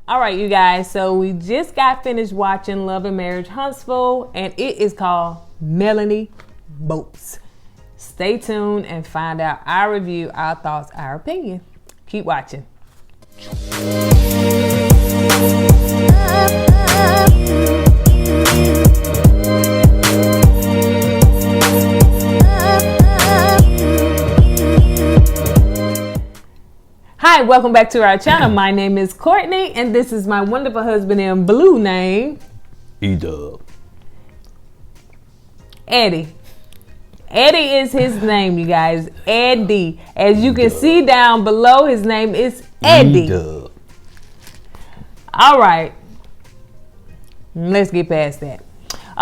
All right, you guys, so we just got finished watching Love and Marriage Huntsville, and it is called Melanie Boats. Stay tuned and find out our review, our thoughts, our opinion. Keep watching. Hi, welcome back to our channel. My name is Courtney, and this is my wonderful husband in blue name, E-Dub. Eddie. Eddie is his name, you guys. Eddie. As you can see down below, his name is Eddie. E-Dub. All right. Let's get past that.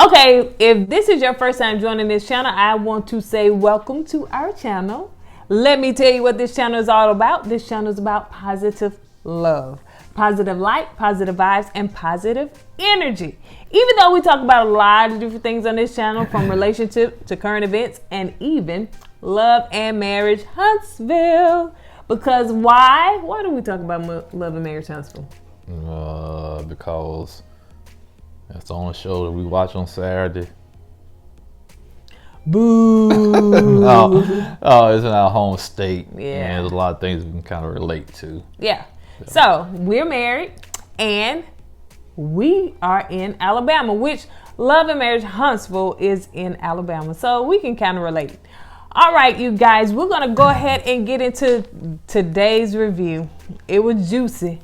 Okay, if this is your first time joining this channel, I want to say welcome to our channel. Let me tell you what this channel is all about. This channel is about positive love, positive light, positive vibes, and positive energy. Even though we talk about a lot of different things on this channel, from relationship to current events and even love and marriage Huntsville. Because why? Why do we talk about love and marriage Huntsville? Because that's the only show that we watch on Saturday. Boo. Oh, it's in our home state. Yeah. And there's a lot of things we can kind of relate to. Yeah. So we're married and we are in Alabama, which Love and Marriage Huntsville is in Alabama. So we can kind of relate. All right, you guys, we're going to go ahead and get into today's review. It was juicy,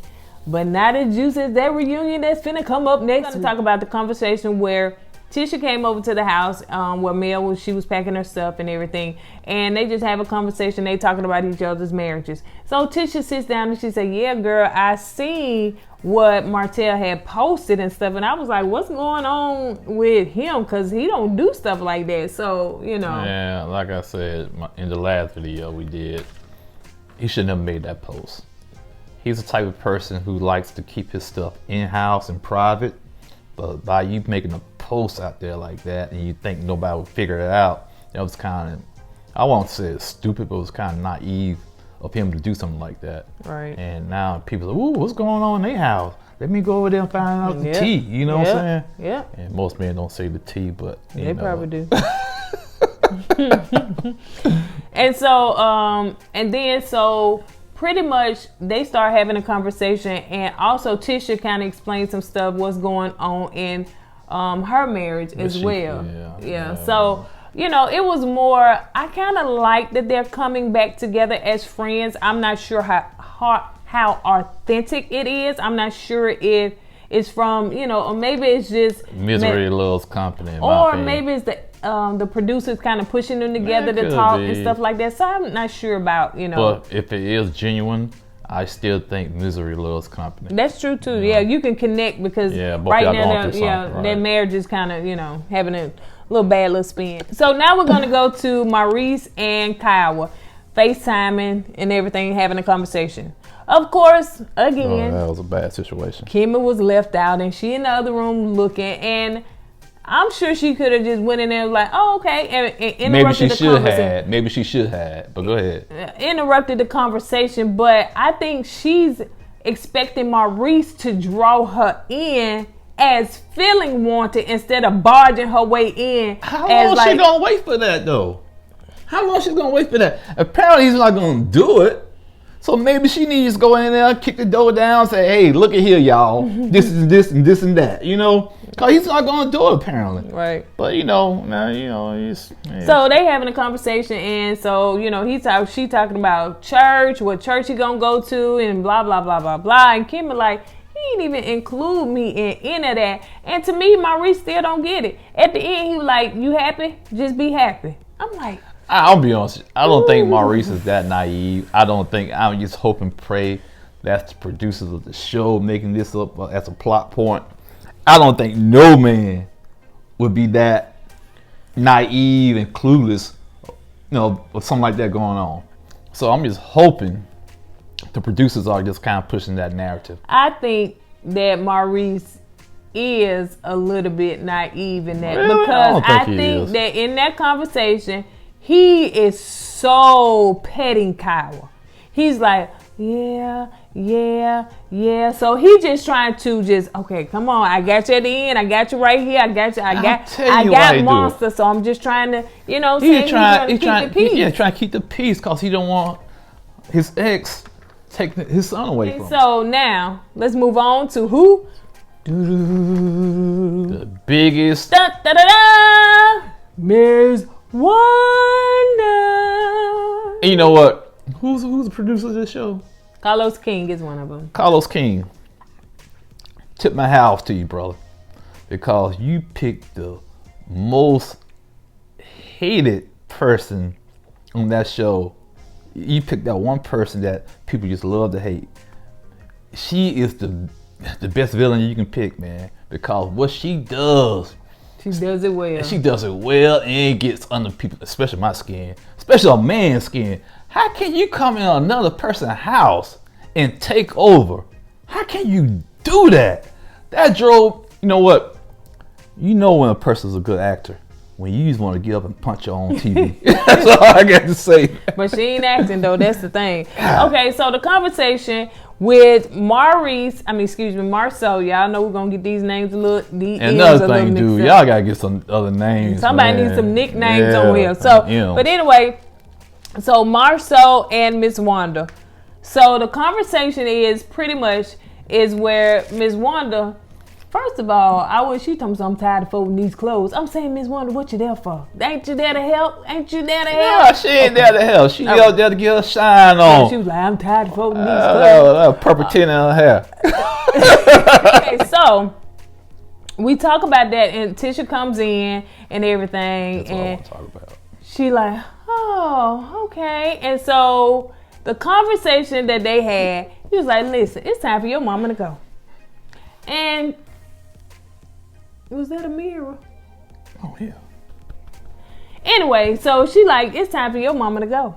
but not as juicy as that reunion that's finna come up next. We're going to talk about the conversation where Tisha came over to the house where Mel she was packing her stuff and everything, and they just have a conversation. They talking about each other's marriages. So Tisha sits down and she said, "Yeah, girl, I seen what Martell had posted and stuff," and I was like, "What's going on with him? Cause he don't do stuff like that." So you know. Yeah, like I said in the last video we did, he shouldn't have made that post. He's the type of person who likes to keep his stuff in-house and private. But by you making a post out there like that and you think nobody would figure it out, that was kind of, I won't say it's stupid, but it was kind of naive of him to do something like that. Right. And now people are, "Ooh, what's going on in their house? Let me go over there and find out the tea." You know what I'm saying? Yeah. And most men don't say the tea, but they probably do. And so, pretty much they start having a conversation, and also Tisha kind of explains some stuff, what's going on in her marriage as well. Yeah. So, you know, it was more, I kind of like that they're coming back together as friends. I'm not sure how authentic it is. I'm not sure if it's from, you know, or maybe it's just misery loves company, or maybe it's the producers kind of pushing them together to talk and stuff like that. So I'm not sure about, you know. But if it is genuine, I still think misery loves company. That's true too. Yeah, you can connect because right now their marriage is kind of, you know, having a little bad little spin. So now we're gonna go to Maurice and Kyle FaceTiming and everything, having a conversation. Of course, again, that was a bad situation. Kimmy was left out and she in the other room looking, and I'm sure she could have just went in there like, "Oh, okay," and interrupted the conversation. Maybe she should have, but go ahead. Interrupted the conversation, but I think she's expecting Maurice to draw her in as feeling wanted instead of barging her way in. How long is she gonna wait for that though? How long she's gonna wait for that? Apparently he's not gonna do it. So maybe she needs to go in there, kick the door down, say, "Hey, look at here, y'all. This is this and this and that." You know, cause he's not gonna do it apparently. Right. But you know, now you know he's. Yeah. So they having a conversation, and so you know she talking about church, what church he gonna go to, and blah blah blah blah blah. And Kim like, he didn't even include me in any of that. And to me, Maurice still don't get it. At the end, he was like, "You happy? Just be happy." I'm like, I'll be honest. I don't think Maurice is that naive. I'm just hope and pray that's the producers of the show making this up as a plot point. I don't think no man would be that naive and clueless, you know, with something like that going on. So I'm just hoping the producers are just kind of pushing that narrative. I think that Maurice is a little bit naive in that, really? Because I think that in that conversation, he is so petting Kyle. He's like, "Yeah, yeah. So he just trying to okay, come on. I got you at the end. I got you right here. I got monster. So I'm just trying to, he's trying to keep the peace. Yeah, trying to keep the peace because he don't want his ex take his son away from him. So now let's move on to who? The biggest. Ms. Wanda. And you know what? Who's the producer of this show? Carlos King is one of them. Carlos King. Tip my hat off to you, brother, because you picked the most hated person on that show. You picked that one person that people just love to hate. She is the best villain you can pick, man, because what she does. She does it well. She does it well and gets under people, especially my skin, especially a man's skin. How can you come in another person's house and take over? How can you do that? That drove, you know what? You know when a person's a good actor, when you just want to get up and punch her on TV. That's all I got to say. But she ain't acting though, that's the thing. Okay, so the conversation with Marceau, y'all know we're gonna get these names another thing, dude, y'all gotta get some other names. Somebody needs some nicknames on here. So, but anyway, so Marceau and Miss Wanda. So the conversation is pretty much where Miss Wanda. First of all, she told me I'm tired of folding these clothes. I'm saying, Miss Wanda, what you there for? Ain't you there to help? No, she ain't there to help. She out there to get her shine on. She was like, I'm tired of folding these clothes. Purple tint in her hair. Okay, so we talk about that, and Tisha comes in and everything. That's all I want to talk about. She like, oh, okay. And so the conversation that they had, he was like, listen, it's time for your mama to go. And was that a mirror? Oh, yeah. Anyway, so she like, it's time for your mama to go.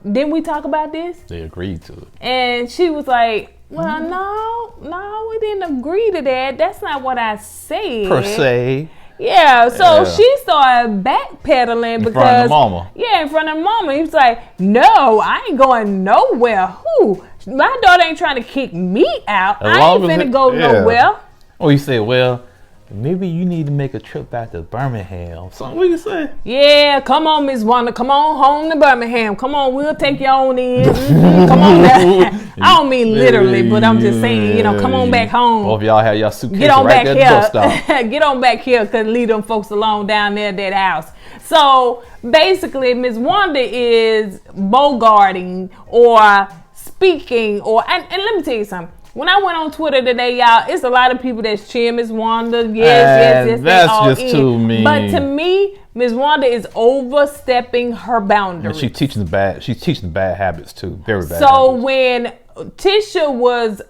Didn't we talk about this? They agreed to it. And she was like, well, no, we didn't agree to that. That's not what I said. Per se. Yeah, so she started backpedaling because... In front of the mama. Yeah, in front of the mama. He was like, no, I ain't going nowhere. Who? My daughter ain't trying to kick me out. I ain't finna go nowhere. Oh, you said, well, maybe you need to make a trip back to Birmingham. Something what you say? Yeah, come on, Miss Wanda. Come on home to Birmingham. Come on, we'll take you on in. Come on down. I don't mean literally, but I'm just saying, come on back home. Both of y'all have your suitcase right there at the bus stop. Get on back here, because leave them folks alone down there at that house. So basically, Miss Wanda is bogarting or speaking and let me tell you something. When I went on Twitter today, y'all, it's a lot of people that's cheering Miss Wanda. Yes. That's just too mean. But to me, Miss Wanda is overstepping her boundaries. And she's teaching the bad habits too. Very bad. So habits. when Tisha was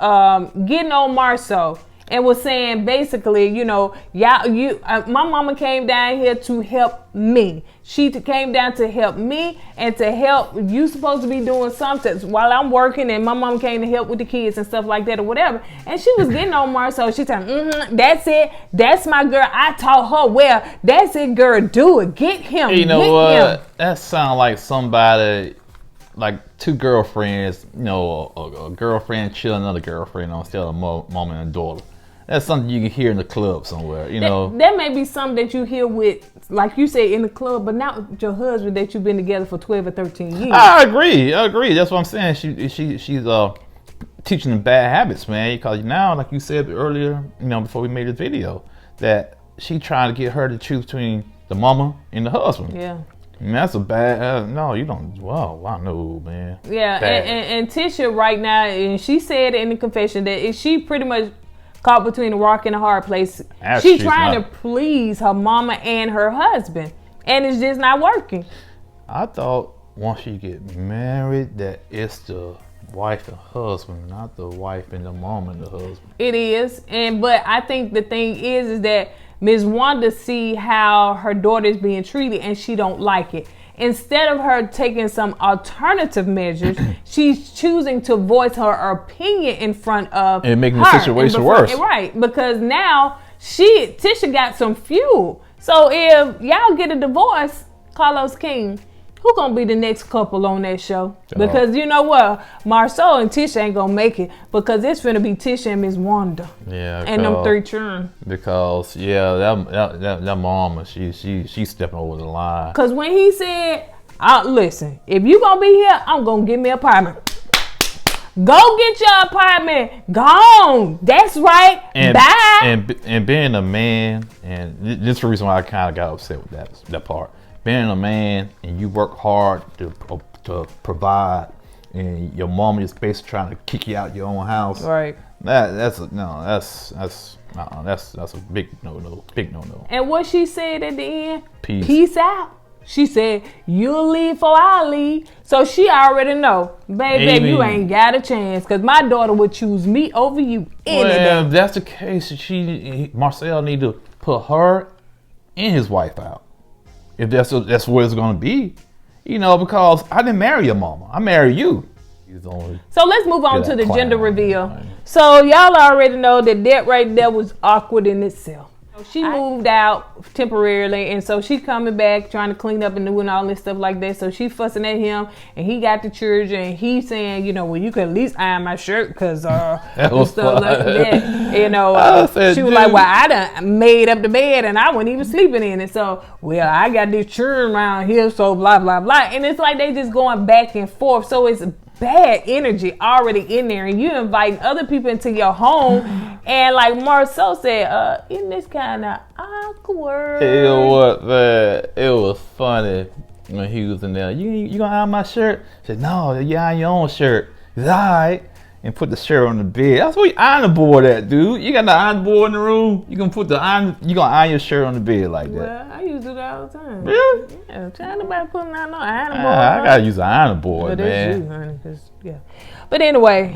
getting on Marceau and was saying basically, my mama came down here to help me. She came down to help me and to help. You supposed to be doing something while I'm working, and my mom came to help with the kids and stuff like that or whatever. And she was getting on Marceau. She said, that's it. That's my girl. I taught her well. That's it, girl. Do it. Get him. You know what? That sounds like somebody, like two girlfriends, a girlfriend chilling another girlfriend instead of a mom and a daughter. That's something you can hear in the club somewhere, That may be something that you hear with, like you say, in the club, but not with your husband that you've been together for 12 or 13 years. I agree. That's what I'm saying. She's teaching them bad habits, man. Because now, like you said earlier, before we made this video, that she trying to get her to choose between the mama and the husband. Yeah. Man, that's a bad. No, you don't. Wow, I know, man. Yeah, and Tisha right now, and she said in the confession that she pretty much caught between a rock and a hard place. She's trying to please her mama and her husband, and it's just not working. I thought once you get married that it's the wife and husband, not the wife and the mom and the husband. It is, but I think the thing is that Ms. Wanda see how her daughter is being treated and she don't like it. Instead of her taking some alternative measures, she's choosing to voice her opinion in front of and making the situation worse. Right, because now Tisha got some fuel. So if y'all get a divorce, Carlos King, Who gonna be the next couple on that show? Because you know what, Marceau and Tisha ain't gonna make it because it's finna be Tisha and Miss Wanda. Yeah, and them 3 children. Because that mama, she's stepping over the line. Cause when he said, "Listen, if you gonna be here, I'm gonna give me an apartment." Go get your apartment. Gone. That's right. Bye. And being a man, and this is the reason why I kind of got upset with that part. Being a man and you work hard to provide, and your mom is basically trying to kick you out your own house. Right. That's a big no. And what she said at the end? Peace out. She said, "You'll leave before I leave." So she already know, baby, you ain't got a chance. Cause my daughter would choose me over you any day. If that's the case, Marcel need to put her and his wife out. If that's where it's gonna be, because I didn't marry your mama. I married you. So let's move on to the gender reveal. So y'all already know that right there was awkward in itself. She moved out temporarily, and so she's coming back trying to clean up and doing all this stuff like that. So she fussing at him, and he got the children, and he's saying, well, you can at least iron my shirt, cause that was stuff like that. She was like, well, I done made up the bed, and I wasn't even sleeping in it. So, well, I got this children around here, so blah blah blah, and it's like they just going back and forth. So it's bad energy already in there, and you inviting other people into your home, and like Marceau said, isn't this kind of awkward? You know what, man? It was funny when he was in there. You gonna iron my shirt? I said, no, you iron your own shirt. He said, all right. And put the shirt on the bed. That's where you iron the board at, dude. You got the iron board in the room. You gonna iron your shirt on the bed like that. Well, I use it all the time. Really? Yeah, trying about putting out no iron board. I gotta use an iron board, but man. It's you, honey, 'cause, yeah. But anyway,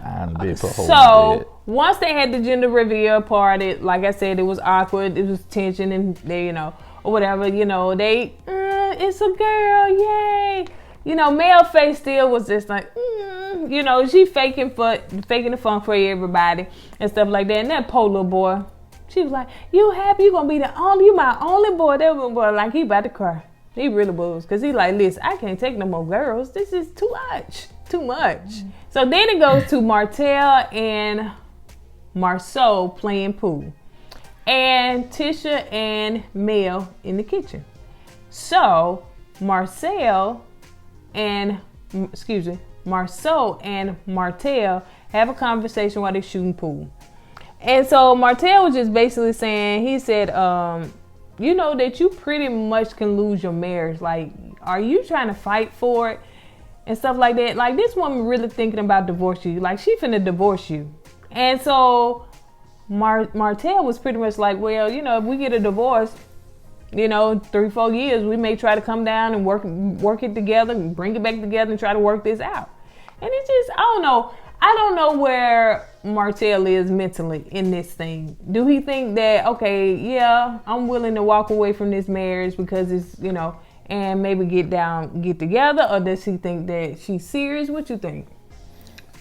iron the bed, put a hole in the bed. Once they had the gender reveal party, like I said, it was awkward. It was tension, and they, or whatever. It's a girl, yay. Male face still was just like, she faking the fun for everybody and stuff like that. And that poor little boy, she was like, you happy? You gonna be you my only boy. That little boy, like, he about to cry. He really was. Cause he like, listen, I can't take no more girls. This is too much. So then it goes to Martell and Marceau playing pool. And Tisha and Mel in the kitchen. So Marceau and Martell have a conversation while they're shooting pool. And so Martell was just basically saying, he said, that you pretty much can lose your marriage. Like, are you trying to fight for it? And stuff like that. Like, this woman really thinking about divorcing you. Like, she finna divorce you. And so Martell was pretty much like, well, if we get a divorce, 3-4 years, we may try to come down and work it together and bring it back together and try to work this out. And it's just, I don't know where Martell is mentally in this thing. Do he think that, okay, yeah, I'm willing to walk away from this marriage because it's, and maybe get together, or does he think that she's serious? What you think?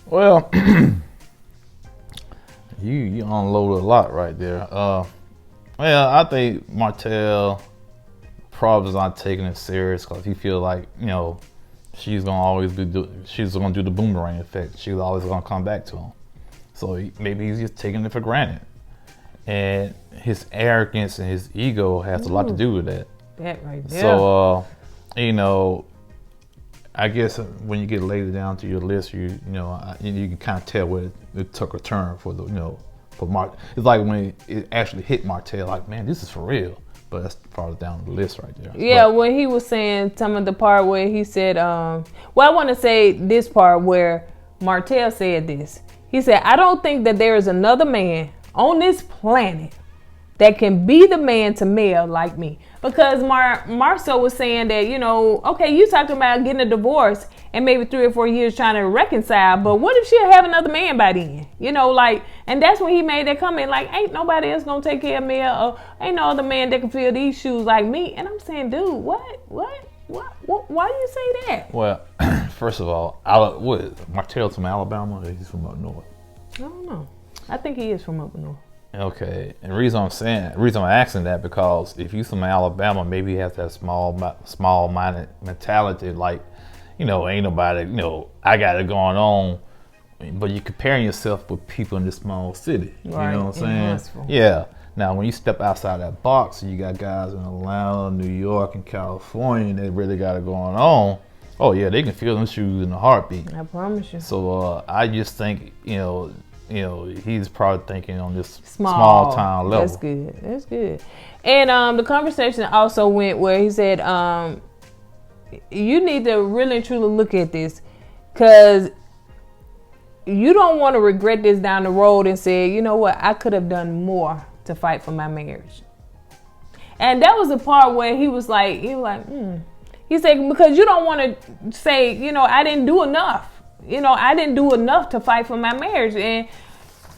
Well, you unloaded a lot right there. I think Martell probably is not taking it serious because he feels like, she's gonna do the boomerang effect. She's always gonna come back to him. So maybe he's just taking it for granted. And his arrogance and his ego has a lot to do with that. That right there. So, I guess when you get later down to your list, you can kind of tell where it took a turn for for Mart. It's like when it actually hit Martell, like, man, this is for real. But that's farther down the list right there. Yeah, when he was saying some of the part where he said, I want to say this part where Martell said this. He said, I don't think that there is another man on this planet that can be the man to Mel like me. Because Marceau was saying that, okay, you talking about getting a divorce and maybe 3 or 4 years trying to reconcile, but what if she'll have another man by then? And that's when he made that comment, like, ain't nobody else gonna take care of Mel, or ain't no other man that can fill these shoes like me. And I'm saying, dude, what? Why do you say that? Well, first of all, Martell's from Alabama, or he's from up north? I don't know. I think he is from up north. Okay, and the reason I'm asking that because if you from Alabama, maybe you have that small-minded mentality, like, ain't nobody, I got it going on, but you're comparing yourself with people in this small city. Right, You know what I'm saying? Huntsville. Yeah. Now, when you step outside that box, you got guys in Atlanta, New York, and California, and they really got it going on. Oh yeah, they can feel them shoes in a heartbeat. I promise you. So I just think, he's probably thinking on this small town level. That's good. And the conversation also went where he said, you need to really and truly look at this, because you don't want to regret this down the road and say, you know what, I could have done more to fight for my marriage. And that was the part where he was like, he said, because you don't want to say, I didn't do enough. I didn't do enough to fight for my marriage. And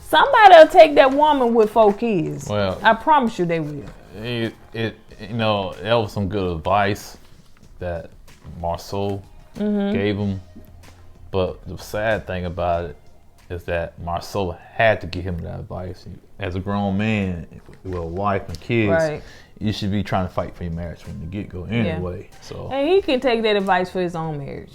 somebody will take that woman with 4 kids. Well, I promise you they will. That was some good advice that Marceau gave him. But the sad thing about it is that Marceau had to give him that advice. As a grown man with a wife and kids, right, you should be trying to fight for your marriage from the get-go anyway. Yeah. So, and he can take that advice for his own marriage.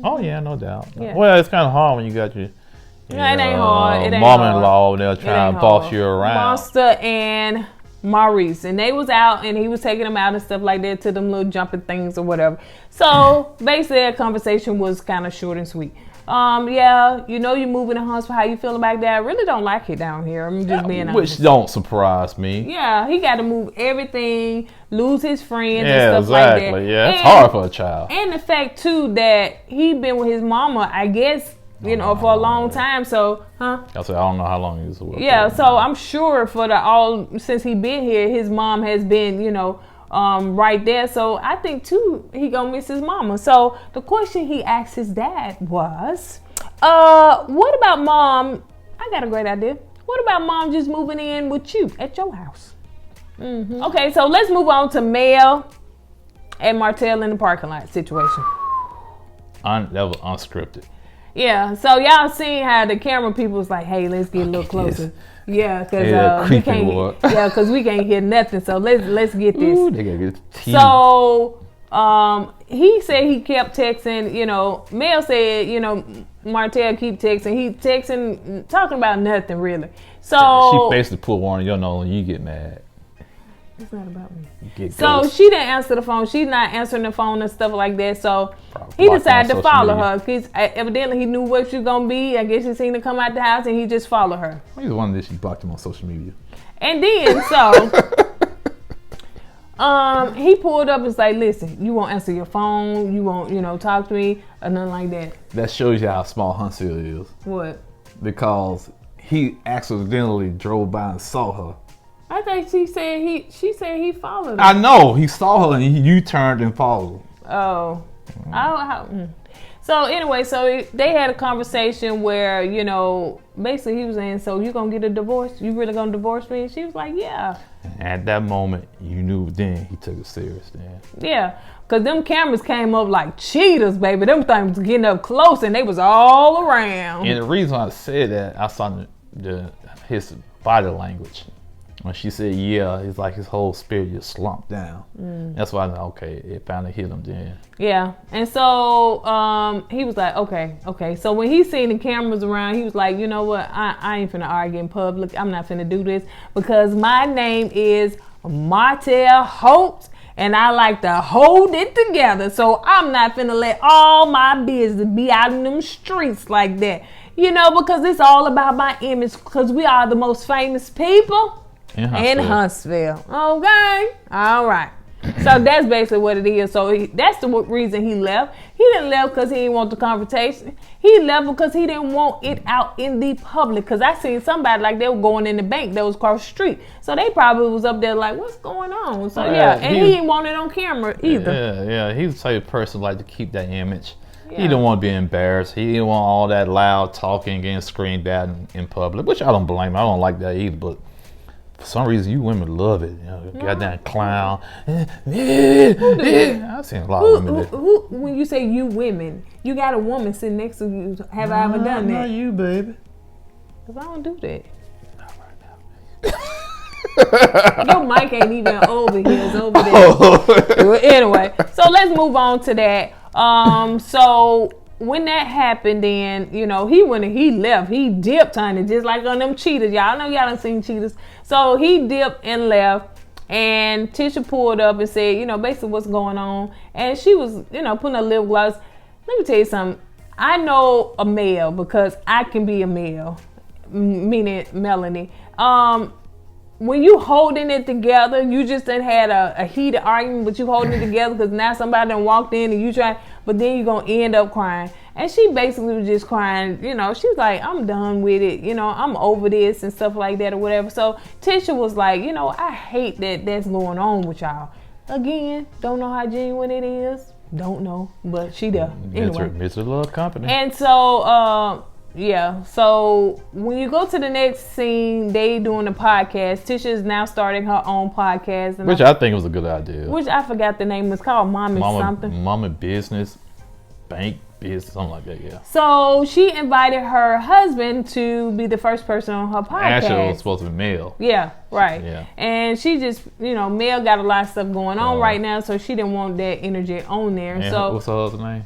Oh yeah, no doubt. Yeah. Well, it's kind of hard when you got your it ain't hard. It ain't mom-in-law. They'll try and boss you around. Monster and Maurice, and they was out, and he was taking them out and stuff like that to them little jumping things or whatever. So basically, that conversation was kind of short and sweet. You're moving to Huntsville. How you feeling about that? I really don't like it down here. I'm just being honest. Which don't surprise me. Yeah, he got to move everything, lose his friends and stuff like that. Exactly. Yeah, it's hard for a child. And the fact too that he been with his mama, I guess, for a long time. So, I don't know how long he was with. Yeah, so I'm sure since he been here, his mom has been, right there. So I think too he gonna miss his mama. So the question he asked his dad was, what about mom? I got a great idea. What about mom just moving in with you at your house? Mm-hmm. Okay, so let's move on to Mel and Martell in the parking lot situation. That was unscripted. Yeah, so y'all seen how the camera people was like, "Hey, let's get a little closer." Yeah, because we can't hear nothing. So let's get this. Ooh, they gotta get tea. So he said he kept texting. Mel said, Martell keep texting. He texting, talking about nothing really. So she basically put one on your nose and you get mad. It's not about me. So she didn't answer the phone. She's not answering the phone and stuff like that. So he decided to follow her because evidently he knew what she was going to be. I guess he seen her come out the house and he just followed her. He was wondering if she blocked him on social media. And then, he pulled up and was like, listen, you won't answer your phone. You won't, talk to me or nothing like that. That shows you how small Huntsville is. What? Because he accidentally drove by and saw her. I think she said he followed her. I know. He saw her and you turned and followed. Oh. So anyway, they had a conversation where, basically he was saying, so you going to get a divorce? You really going to divorce me? And she was like, yeah. And at that moment, you knew then he took it serious then. Yeah. Because them cameras came up like cheetahs, baby. Them things was getting up close and they was all around. And the reason I said that, I saw his body language. When she said, yeah, it's like his whole spirit just slumped down. That's why I know, okay, it finally hit him then. Yeah. And so he was like, okay. So when he seen the cameras around, he was like, you know what? I ain't finna argue in public. I'm not finna do this because my name is Martell Holtz and I like to hold it together. So I'm not finna let all my business be out in them streets like that. Because it's all about my image because we are the most famous people in Huntsville. Okay. All right. So that's basically what it is. So that's the reason he left. He didn't left because he didn't want the confrontation. He left because he didn't want it out in the public. Because I seen somebody like they were going in the bank that was across the street. So they probably was up there like, what's going on? So and he didn't want it on camera either. Yeah. He was the type of person like to keep that image. Yeah. He didn't want to be embarrassed. He didn't want all that loud talking, getting screamed at in public, which I don't blame him. I don't like that either, but for some reason, you women love it. Goddamn clown. I've seen a lot of women. When you say you women, you got a woman sitting next to you. Have I ever done that? Not you, baby. Because I don't do that. Not right now. Your mic ain't even over here. It's over there. Anyway, so let's move on to that. So when that happened, then, you know, he left. He dipped, honey, just like on them cheetahs. Y'all know y'all done seen cheetahs. So he dipped and left. And Tisha pulled up and said, you know, basically what's going on. And she was, you know, putting her lip gloss. Let me tell you something. I know a male because I can be a male, meaning Melanie. When you holding it together, you just done had a heated argument, but you holding it together because now somebody done walked in and you try, but then you're going to end up crying. And she basically was just crying, you know, she was like, I'm done with it, you know, I'm over this and stuff like that or whatever. So Tisha was like, you know, I hate that that's going on with y'all. Again, don't know how genuine it is. Don't know, but she there. Anyway. It's a little company. And so, yeah, so when you go to the next scene, they doing a podcast. Tisha is now starting her own podcast. And which I think was a good idea. Which I forgot the name. It's called Mama something. Mama Business, Bank Business, something like that, yeah. So she invited her husband to be the first person on her podcast. Actually, it was supposed to be Mel. Yeah, right. Yeah. And she just, you know, Mel got a lot of stuff going on right now, so she didn't want that energy on there. And so what's her other name?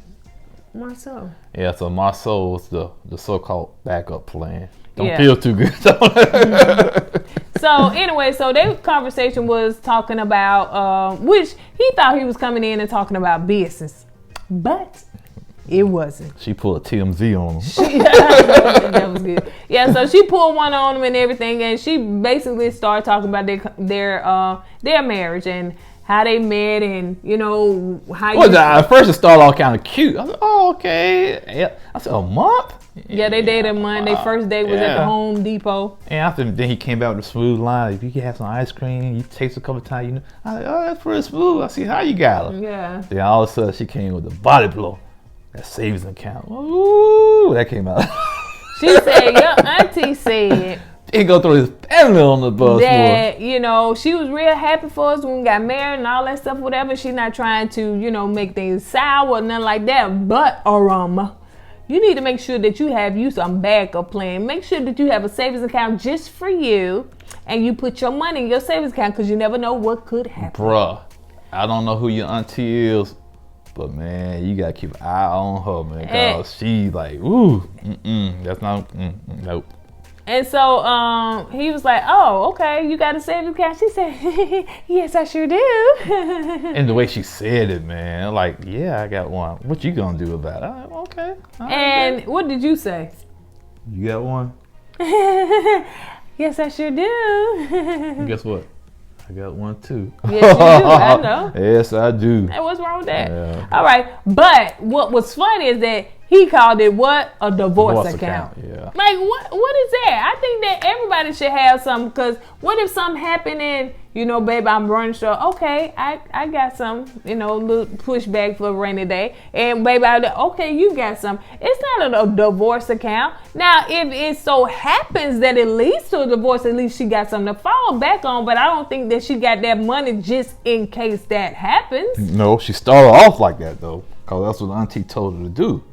Marceau. Yeah, so Marceau was the so-called backup plan. Don't Yeah. feel too good. So anyway, so their conversation was talking about, which he thought he was coming in and talking about business, but it wasn't. She pulled a TMZ on him. That was good. Yeah, so she pulled one on him and everything, and she basically started talking about their marriage and how they met, and you know how. Well, at first it started all kind of cute. I said, "Oh, okay." Yeah. I said, "A month?" Yeah, they dated a month. Their first date was at the Home Depot. And after then he came back with a smooth line. If you can have some ice cream, you taste a couple of times. You know, I said, "Oh, that's pretty smooth." I see how you got her. Yeah. Then all of a sudden she came with a body blow. That savings account. Ooh, that came out. She said, your auntie said he go through his family on the bus. That, you know, she was real happy for us when we got married and all that stuff, whatever. She's not trying to, you know, make things sour or nothing like that. But, you need to make sure that you have some backup plan. Make sure that you have a savings account just for you, and you put your money in your savings account because you never know what could happen. Bruh, I don't know who your auntie is, but man, you gotta keep an eye on her, man, cause she like, ooh, that's not, nope. And so he was like, oh, okay, you got a savings account? She said, yes, I sure do. And the way she said it, man, like, yeah, I got one. What you gonna do about it? Okay. And what did you say? You got one? Yes, I sure do. And guess what? I got one too. Yes, you do. I know. Yes, I do. Hey, what's wrong with that? Yeah. All right. But what was funny is that he called it what? A divorce account. Yeah. Like, what is that? I think that everybody should have some, because what if something happened and, you know, babe, I'm running short. Okay, I got some, you know, little pushback for a rainy day. And baby, okay, you got some. It's not a divorce account. Now, if it so happens that it leads to a divorce, at least she got something to fall back on. But I don't think that she got that money just in case that happens. No, she started off like that, though, because that's what Auntie told her to do.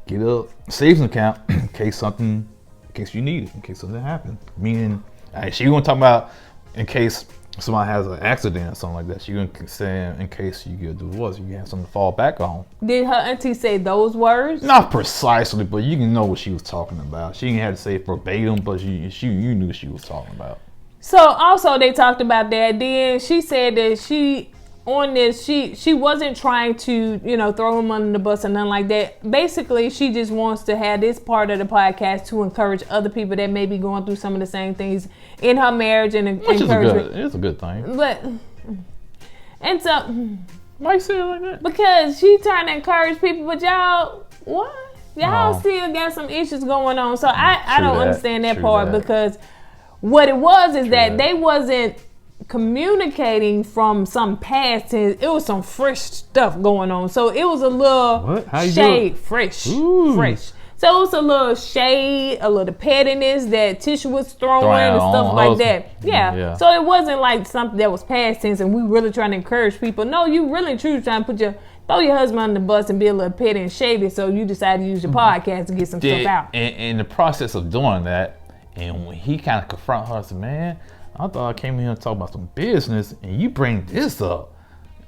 Get a savings account in case you need it, in case something happens. Meaning, she gonna talk about in case somebody has an accident or something like that. She gonna say in case you get a divorce, you have something to fall back on. Did her auntie say those words? Not precisely, but you can know what she was talking about. She didn't have to say it verbatim, but you knew what she was talking about. So also they talked about that. Then she said that she wasn't trying to, you know, throw him under the bus or nothing like that. Basically, she just wants to have this part of the podcast to encourage other people that may be going through some of the same things in her marriage and encouragement. It's a good thing. But and so why you say it like that? Because she trying to encourage people, but y'all what? Y'all still got some issues going on. So I don't understand that part because what it was is that they wasn't communicating from some past tense. It was some fresh stuff going on, so it was a little shade, fresh. So it was a little shade, a little pettiness that Tisha was throwing and stuff like that. Yeah. So it wasn't like something that was past tense and we really trying to encourage people. No, you really truly trying to throw your husband on the bus and be a little petty and shady, so you decided to use your podcast to get some stuff out. And in the process of doing that, and when he kind of confronted her, I said, man, I thought I came in here to talk about some business, and you bring this up.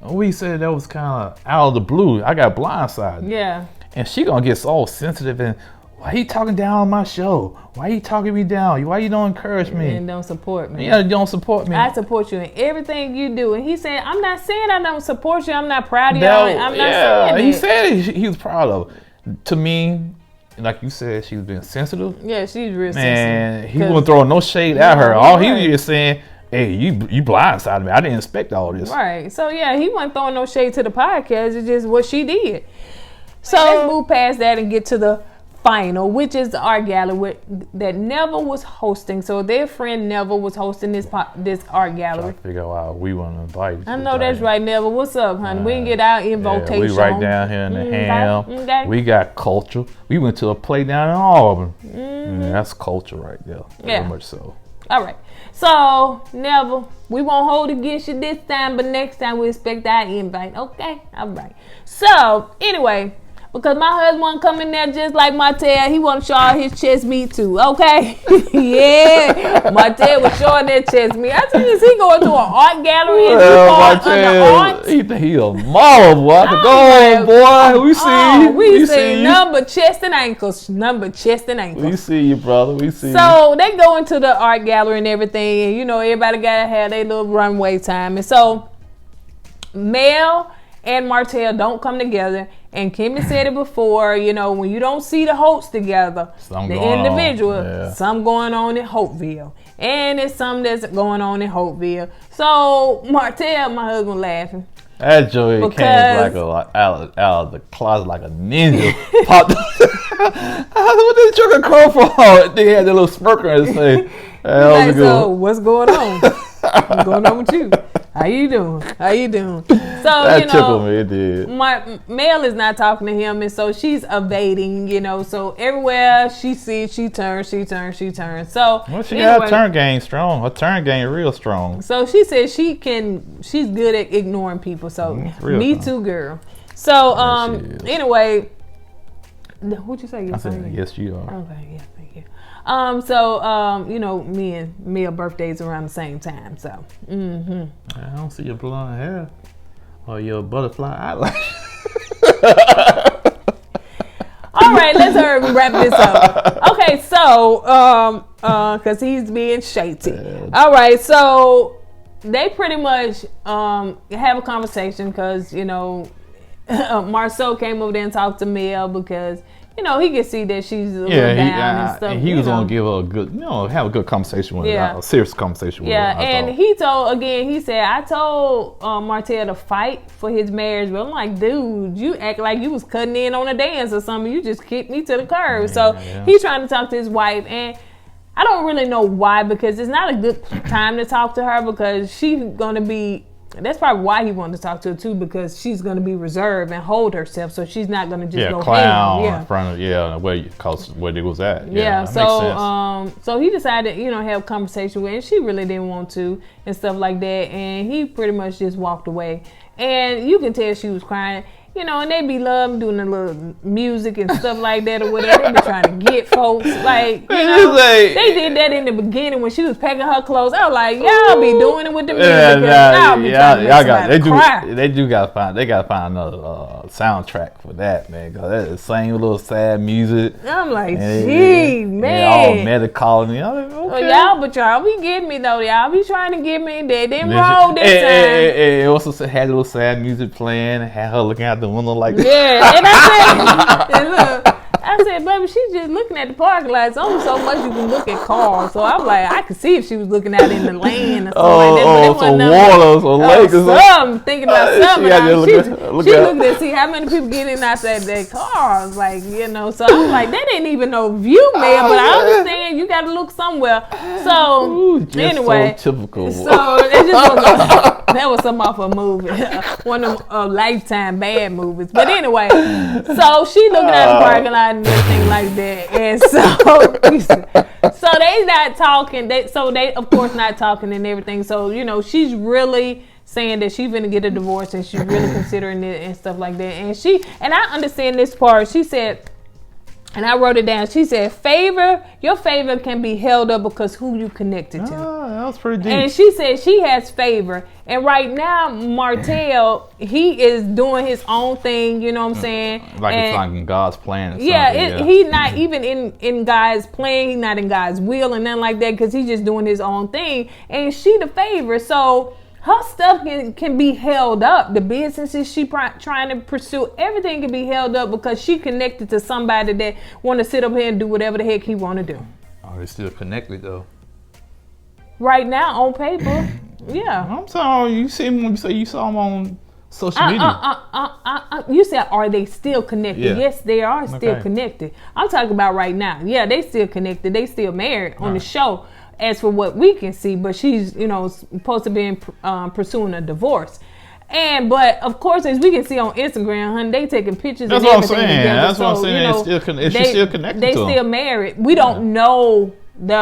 We said that was kind of out of the blue. I got blindsided. Yeah. And she gonna get so sensitive and, why you talking down on my show? Why you talking me down? Why you don't encourage me? And don't support me. Yeah, you don't support me. I support you in everything you do. And he said, I'm not saying I don't support you. I'm not proud of you. I'm not saying that. He said he was proud of her. To me, like you said, she was being sensitive. Yeah, she's real sensitive. Man, he wasn't throwing no shade at her. All he was just saying, hey, you blindsided me. I didn't expect all this. Right. So, yeah, he wasn't throwing no shade to the podcast. It's just what she did. So let's move past that and get to the final, which is the art gallery that Neville was hosting. So their friend Neville was hosting this art gallery. I figure out why we want to invite you. I know that's right, Neville. What's up, honey? We didn't get our invitation. We right down here in the ham. Okay. We got culture. We went to a play down in Auburn. That's culture right there. Very much so. All right. So, Neville, we won't hold against you this time, but next time we expect our invite. Okay? All right. So, anyway, because my husband want to come in there just like Martell. He want to show all his chest meat too, okay? Yeah, Martell was showing that chest meat. I said, is he going to an art gallery and Martell, he think he a model, boy. Go on, boy. We see you. We see number chest and ankles. Number chest and ankles. We see you, brother. We see you. So they go into the art gallery and everything, and you know, everybody got to have their little runway time. And so Mel and Martell don't come together. And Kimmy said it before, you know, when you don't see the hosts together, something going on in Hopeville. And it's something that's going on in Hopeville. So Martell, my husband, laughing. That Joey came like out of the closet like a ninja. Popped. What did Joker come from? They had that little smirk on his face. Like, so what's going on? What's going on with you? How you doing? So, that tickled me, it did. Mel is not talking to him, and so she's evading, you know. So everywhere she sees, she turns. So well, she got her turn game strong. Her turn game real strong. So she says she's good at ignoring people. So me too, girl. So anyway, what'd you say? I said yes, you are. Okay, yeah, thank you. So you know, me and Mel birthdays around the same time. So I don't see your blonde hair or your butterfly eyelash. All right, let's hurry and wrap this up. Okay, so because he's being shady. All right, so they pretty much have a conversation because you know Marceau came over there and talked to Mel because. You know, he could see that she's a little down and stuff. And he was gonna give her a good, have a good conversation with her, a serious conversation with her. Yeah, and he said, I told Martell to fight for his marriage, but I'm like, dude, you act like you was cutting in on a dance or something. You just kicked me to the curb. So he's trying to talk to his wife, and I don't really know why because it's not a good time to talk to her because she's gonna be. That's probably why he wanted to talk to her too, because she's going to be reserved and hold herself, so she's not going to just go clown in front of where they was at. So he decided, have a conversation with her, and she really didn't want to and stuff like that, and he pretty much just walked away, and you can tell she was crying. And they be loving doing the little music and stuff like that or whatever. They be trying to get folks. Like, they did that in the beginning when she was packing her clothes. I was like, y'all be doing it with the music. They gotta find another soundtrack for that, man. Cause that's the same little sad music. I'm like, gee, man. All meta-colony. Okay. Y'all be getting me though. Y'all be trying to get me. They didn't roll this time. It also had a little sad music playing. Had her looking out the window like and I said, baby, she's just looking at the parking lot. It's only so much you can look at cars. So I'm like, I could see if she was looking out in the lane or something like that. I'm thinking about something. She looked at see how many people get in outside their cars. Like, so I'm like, that ain't even no view, man. But I understand you got to look somewhere. So anyway, so typical. So it just that was some off a movie, one of them Lifetime bad movies. But anyway, so she looking at the parking lot and everything like that, and so they not talking. They of course not talking and everything. So she's really saying that she's gonna get a divorce and she's really considering it and stuff like that. And I understand this part. She said And I wrote it down. She said, your favor can be held up because who you connected to. Oh, that was pretty deep. And she said she has favor. And right now, Martell, he is doing his own thing, you know what I'm saying? Like and it's like in God's plan or yeah, he's not even in God's plan. He's not in God's will and nothing like that because he's just doing his own thing. And she the favor. So her stuff can be held up. The businesses she trying to pursue, everything can be held up because she connected to somebody that want to sit up here and do whatever the heck he want to do. Oh, they still connected though. Right now, on paper, yeah. I'm sorry, you see him when you say you saw him on social media. You said, are they still connected? Yeah. Yes, they are still connected. I'm talking about right now. Yeah, they still connected. They still married on the show. As for what we can see, but she's, supposed to be pursuing a divorce. But of course, as we can see on Instagram, honey, they taking pictures. That's and what I'm everything saying. together. That's what I'm saying. She's still connected They to him. still married. We don't know the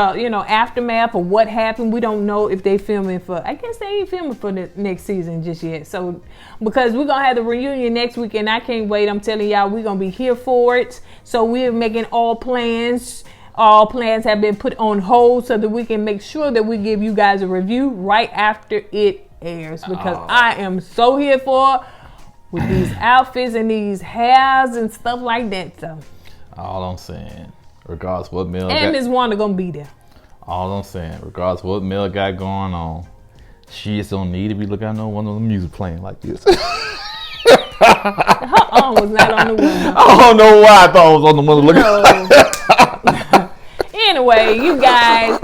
aftermath of what happened. We don't know if they filming for. I guess they ain't filming for the next season just yet. So because we're gonna have the reunion next week, and I can't wait. I'm telling y'all, we're gonna be here for it. So we're making all plans. All plans have been put on hold so that we can make sure that we give you guys a review right after it airs, because I am so here for with these outfits and these hairs and stuff like that. So all I'm saying, regardless what Mel and Ms. Wanda gonna be there. All I'm saying, regardless what Mel got going on, she just don't need to be looking at no one of the music playing like this. Her arm was not on the window. I don't know why I thought it was on the window looking. Anyway, you guys.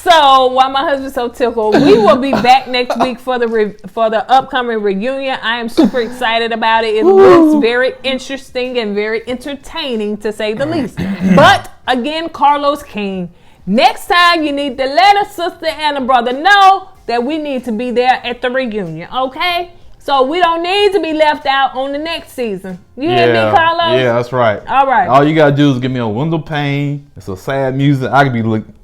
So while my husband's so tickled, we will be back next week for the upcoming reunion. I am super excited about it. It looks very interesting and very entertaining, to say the least. But again, Carlos King. Next time, you need to let a sister and a brother know that we need to be there at the reunion. Okay? So we don't need to be left out on the next season. You hear me, Carlos? Yeah, that's right. All right. All you gotta do is give me a window pane and some sad music. I can be looking.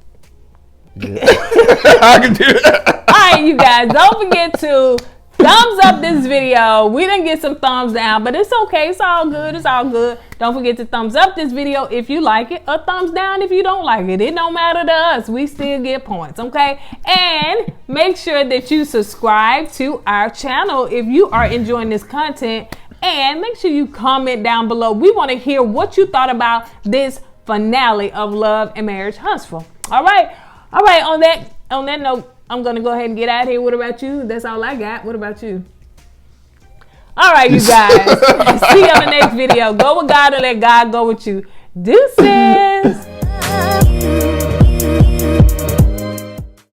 Yeah. I can do that. All right, you guys. Don't forget to thumbs up this video. We didn't get some thumbs down, but it's okay. It's all good. It's all good. Don't forget to thumbs up this video if you like it, or thumbs down if you don't like it. It don't matter to us. We still get points, okay? And make sure that you subscribe to our channel if you are enjoying this content. And make sure you comment down below. We want to hear what you thought about this finale of Love and Marriage Huntsville. All right. All right. On that note, I'm going to go ahead and get out of here. What about you? That's all I got. What about you? All right, you guys. See you on the next video. Go with God and let God go with you. Deuces.